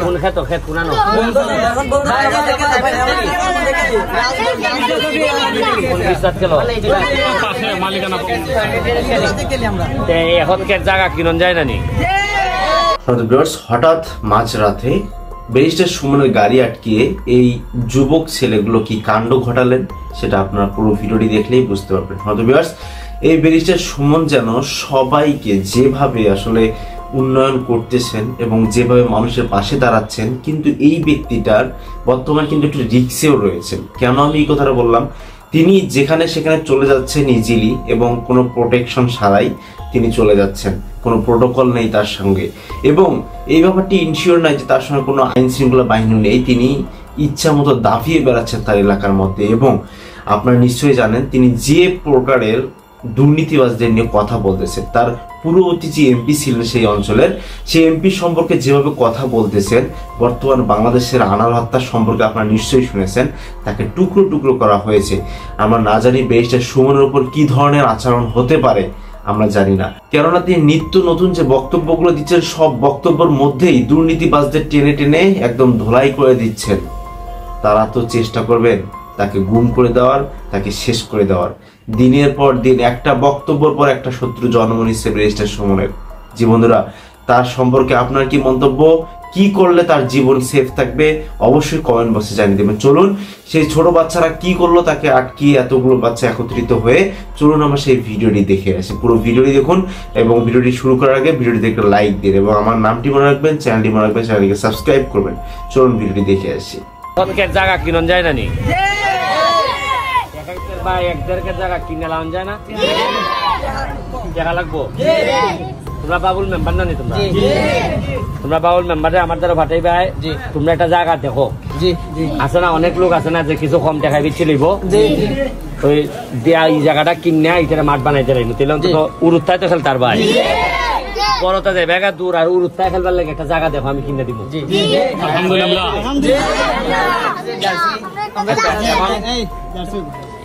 কোন খেত খেত কোনানো এখন কে জায়গা কিনন যায় না নি। হঠাৎ মাঝরাতে ব্যারিস্টার সুমনের গাড়ি আটকিয়ে এই যুবক ছেলেগুলো কি কাণ্ড ঘটালেন সেটা আপনারা পুরো ভিডিওটি দেখলেই বুঝতে পারবেন। ভিউয়ার্স, এই ব্যারিস্টার সুমন যেন সবাইকে যেভাবে আসলে উন্নয়ন করতেছেন এবং যেভাবে মানুষের পাশে দাঁড়াচ্ছেন, কিন্তু এই ব্যক্তিটার বর্তমান কিন্তু একটু রিস্কেও রয়েছেন। কেন আমি এই কথাটা বললাম, তিনি যেখানে সেখানে চলে যাচ্ছেন ইজিলি এবং কোনো প্রোটেকশন ছাড়াই তিনি চলে যাচ্ছেন, কোনো প্রোটোকল নেই তার সঙ্গে, এবং এই ব্যাপারটি ইনশিওর নাই যে তার সঙ্গে কোনো আইন শৃঙ্খলা বাহিনী নেই। তিনি ইচ্ছা মতো দাফিয়ে বেড়াচ্ছেন তার এলাকার মধ্যে। এবং আপনারা নিশ্চয়ই জানেন তিনি যে প্রকারের দুর্নীতিবাজদের নিয়ে কথা বলতেছেন, তার পূর্ববর্তী যে এমপি ছিলেন সেই অঞ্চলের, সেই এমপি সম্পর্কে যেভাবে কথা বলতেছেন, বর্তমান বাংলাদেশের আনাল হত্যা সম্পর্কে আপনারা নিশ্চয়ই শুনেছেন, তাকে টুকরো টুকরো করা হয়েছে। আমরা না জানি ব্যারিস্টার সুমনের উপর কি ধরনের আচরণ হতে পারে, আমরা জানি না। কেননা তিনি নিত্য নতুন যে বক্তব্যগুলো দিচ্ছেন, সব বক্তব্যের মধ্যেই দুর্নীতিবাজদের টেনে টেনে একদম ধোলাই করে দিচ্ছেন। তারা তো চেষ্টা করবেন তাকে গুম করে দেওয়ার, তাকে শেষ করে দেওয়ার। দিনের পর দিন একটা বক্তব্যের পর একটা শত্রু জন্ম নিচ্ছে ব্যারিস্টার সুমনের। জি বন্ধুরা, তার সম্পর্কে আপনার কি মন্তব্য? কি করলে তার জীবন সেফ থাকবে অবশ্যই কমেন্ট বক্সে জানিয়ে দেবেন। চলুন সেই ছোট বাচ্চারা কি করলো তাকে আটকিয়ে, এতগুলো বাচ্চা একত্রিত হয়ে, চলুন আমরা সেই ভিডিওটি দেখে আসি। পুরো ভিডিওটি দেখুন এবং ভিডিওটি শুরু করার আগে ভিডিওটি দেখে লাইক দিন এবং আমার নামটি মনে রাখবেন, চ্যানেলটি মনে রাখবেন, চ্যানেলটিকে সাবস্ক্রাইব করবেন। চলুন ভিডিওটি দেখে আসি। জায়গা কিনন যায় না নি ভাই, এক দেড় জায়গা কিনে লাউন যায় না, জায়গা লাগবো। তোমরা বাবুল মেম্বার না নি? তোমরা বাবুল মেম্বারে আমার দ্বারা ভাটাই ভাই, তোমরা একটা জায়গা দেখো। আছে না অনেক লোক আছে না যে কিছু কম টাকায় বিচ্ছে লইব, ওই দেয়া এই জায়গাটা কিনে এটা মাঠ বানাইতে লাগবে। তাহলে অন্তত উরুত্তায় তো খেলতার ভাই, বড়টা যাই বেগা দূর, আর উরুত্তায় খেলবার লাগে একটা জায়গা দেখো, আমি কিনে দিব।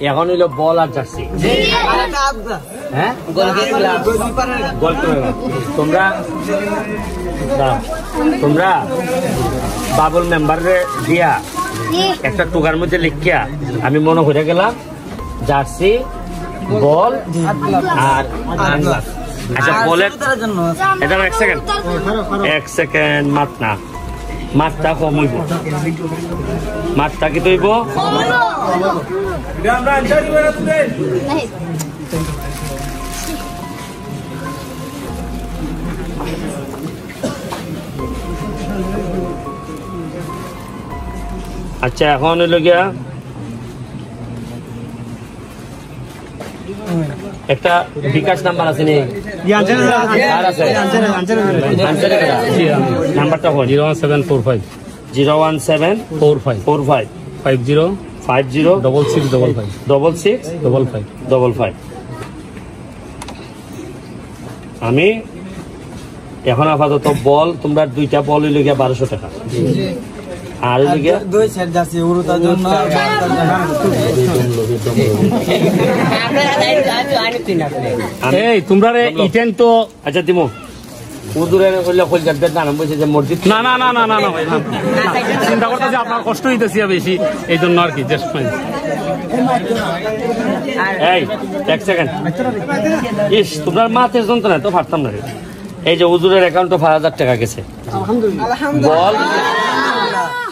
এখন হইলো বল আর জার্সি। হ্যাঁ, তোমরা বাবুল মেম্বারে দিয়া একটা টুকার মধ্যে লিখিয়া আমি মনে করে গেলাম জার্সি, বল আর আচ্ছা বলের এটা এক সেকেন্ড মাত না, মাছটা কম হইব, মাছটা কি তৈব আচ্ছা। এখন হইল গিয়া একটা বিকাশ নাম্বার আছে নি, নাম্বারটা 01745 50 আমি এখন আপাতত বল, তোমরা দুইটা বল হইল গিয়া 1200 টাকা, আর তোমরা ইটেন তো আচ্ছা দিমো চিন্তা করতেছি আপনার কষ্ট হইতেছি বেশি, এই জন্য আর কি। এক সেকেন্ড, ইস তোমার মাথের যন্ত্রণা তো পারতাম না। এই যে হুজুরের অ্যাকাউন্টে 5000 টাকা গেছে, বল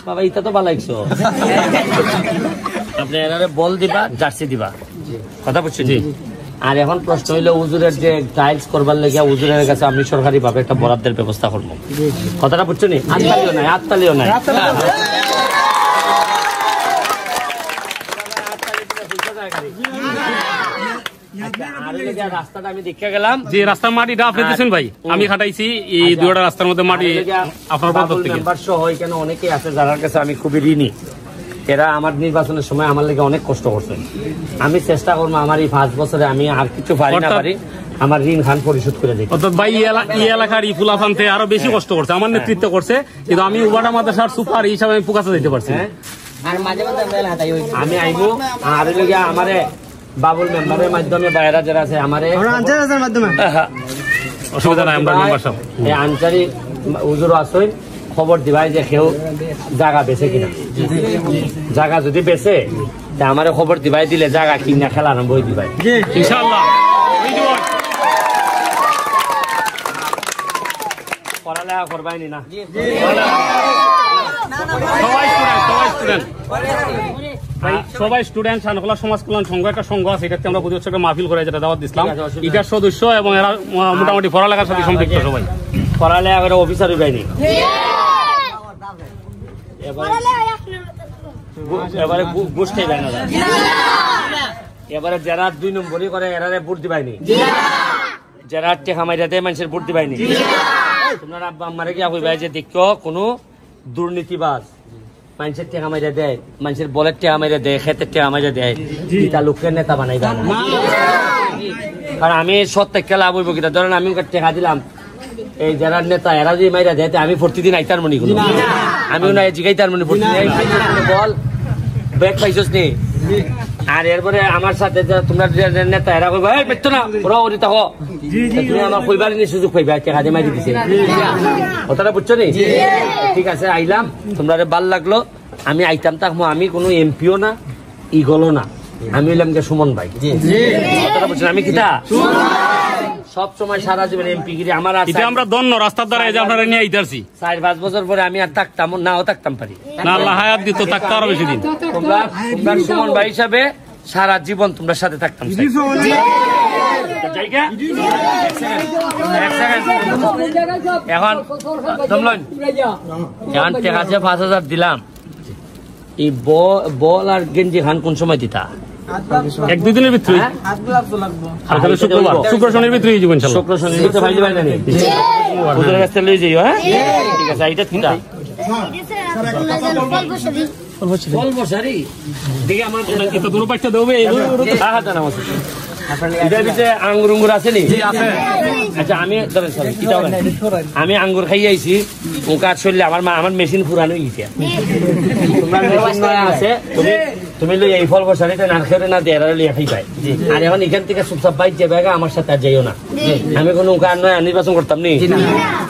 বাবা ইটা তো বালাইছো। আপনি এনারে বল দিবা, জার্সি দিবা, কথা বুঝছেন? আর এখন প্রশ্ন হইলো হুজুরের যে টাইলস করবার লেগে হুজুরের কাছে আমি সরকারি ভাবে একটা বরাদ্দের ব্যবস্থা করবো, কথাটা বুঝছো নি? আত্মালিও নাই, আত্মালিও নাই। রাস্তাটা আমি দেখে গেলাম যে রাস্তার মাটিটা আপনি দিচ্ছেন ভাই, আমি খাটাইছি এই দুটা রাস্তার মধ্যে মাটি আপনার মেম্বার সহ এখানে অনেকেই আছে যার কাছে আমি খুবই ঋণী। এরা আমার নির্বাচনের সময় আমার লেগে অনেক কষ্ট করছে। আমি চেষ্টা করবো আমার এই 5 বছরে আমি আর কিছু পারি না পারি আমার ঋণ খান পরিশোধ করে দিই। অর্থাৎ ভাই এই এলাকার ইফুলাফানতে আরো বেশি কষ্ট করছে, আমার নেতৃত্ব করছে, কিন্তু আমি উবাডা মাদ্রাসার সুপার হিসাবে আমি পুকাতে দিতে পারছি। আমি আইবো আর লেগে আমারে বাবুল মেম্বারের মাধ্যমে বাইরা যারা আছে আমারে অসুবিধা নাই, আমরা মেম্বার সব এই আনসারি হুজুর আসেন খবর দিবাই যে কেউ জায়গা বেছে কিনা। জায়গা যদি বেছে তা আমার খবর দিবাই, দিলে জায়গা কিনা খেলা আরম্ভ হয়ে দিবাই ইনশাআল্লাহ। পড়ালেখা করবাইনি না? সবাই স্টুডেন্ট শানখোলা সমাজ কল্যাণ সংঘ একটা সংঘ আছে, এটাতে আমরা প্রতি বছর মাহফিল করে যেটা দাওয়াত দিলাম, এটার সদস্য এবং এরা মোটামুটি পড়ালেখার সাথে সম্পৃক্ত সবাই। পড়ালেখা করে অফিসার হইবাইনি? এবারে ঘুষ খাইবাই না? এবারে যারা 2 নম্বরই করে এরারে ভোট দিবাইনি? যারা টেকা মাইরা দেয় মানুষের ভোট দিবাইনি? তোমার আব্বা আম্মারে কি কইবাই যে দেখো কোনো দুর্নীতিবাজ মানুষের টেকা মাইরা দেয়, মানুষের বলের টেকা মাইরা দেয়, খেতের টেকা মাইরা দেয়, এটা লোকের নেতা বানাইবা না। কারণ আমি সত্যকে লাভ হইব কিনা, ধরেন আমি ওকে টেকা দিলাম, এই যারা নেতা এরা যদি মাইরা দেয় আমি প্রতিদিন আইতার মনি গুলো, আমি ওনা জিগাইতার মনি প্রতিদিন বল ব্যাগ পাইছস নি। আর এরপরে আমার সাথে তোমরা নেতা এরা কইবা এই পেতো না ওরা ওরি থাকো, তুমি আমার কইবার নি সুযোগ পাইবা, টেকা দিয়ে মাইরি দিছে। কথাটা বুঝছো নি? ঠিক আছে, আইলাম, তোমরা ভাল লাগলো, আমি আইতাম থাকবো, আমি কোনো এমপিও না, ইগলও না, আমি হইলাম কে সুমন ভাই। কথাটা বুঝছেন? আমি কিতা সব সময় সারা জীবন এমপি গিরি আমার আছে। এটা আমরা দন্ন রাস্তার দ্বারা এই যে আপনারা নিয়ে আইতারছি 4-5 বছর পরে আমি আর থাকতাম নাও থাকতাম পারি না, আল্লাহ হায়াত দিত, থাকতে আরো বেশি দিন। তোমরা সুমন ভাই হিসাবে সারা জীবন তোমরা সাথে থাকতাম। এখন এখন টেকা আছে 5,000 দিলাম, এই বল আর গেঞ্জি খান কোন সময় দিতা? 1-2 দিনের ভিতরে, শুক্রবার শুক্র শনির ভিতরে শুক্র শনির ভিতরে ভাই দিবাই না? হুজুরের কাছে লই যাইও। হ্যাঁ ঠিক আছে, এইটা কিটা ফলবসারি দেখি আমার এটা দুটো পাঁচটা দেবে। আঙ্গুর উঙ্গুর আছে নি? আচ্ছা আমি আমি আঙ্গুর খাই আইছি, মুখার চললে আমার মেশিন পুরানো গেছে, আছে তুমি লই এই ফল বসারিতে না খেয়ে না দেড় লিয়ে খাই পাই। আর এখন এখান থেকে চুপচাপ বাইক যাবে, আমার সাথে আর যাইও না, আমি কোনো উকা নয় নির্বাচন করতাম নি,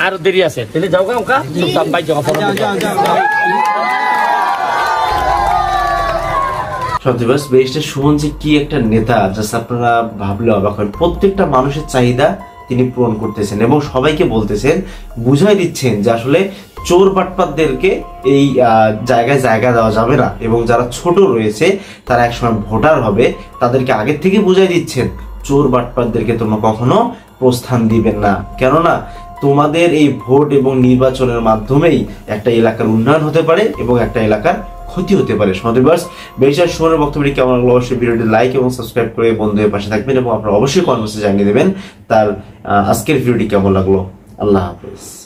আরো দেরি আছে, তাহলে যাও গা উকা চুপচাপ বাইক যাও। সত্যিবাস ব্যারিস্টার সুমন যে কি একটা নেতা, জাস্ট আপনারা ভাবলে অবাক হন। প্রত্যেকটা মানুষের চাহিদা তিনি পূরণ করতেছেন এবং সবাইকে বলতেছেন, বুঝাই দিচ্ছেন যে আসলে চোর বাটপাতদেরকে এই জায়গায় জায়গা দেওয়া যাবে না, এবং যারা ছোট রয়েছে তারা একসময় ভোটার হবে, তাদেরকে আগের থেকে বুঝাই দিচ্ছেন চোর বাটপাতদেরকে তোমরা কখনো প্রস্থান দিবেন না, কেননা তোমাদের এই ভোট এবং নির্বাচনের মাধ্যমেই একটা এলাকার উন্নয়ন হতে পারে এবং একটা এলাকার ক্ষতি হতে পারে। সমাজবাস ব্যারিস্টার সুমনের বক্তব্যটি কেমন লাগলো অবশ্যই ভিডিওটি লাইক এবং সাবস্ক্রাইব করে বন্ধুদের পাশে থাকবেন এবং আপনারা অবশ্যই কমেন্টে জানিয়ে দেবেন তার আজকের ভিডিওটি কেমন লাগলো। আল্লাহ হাফেজ।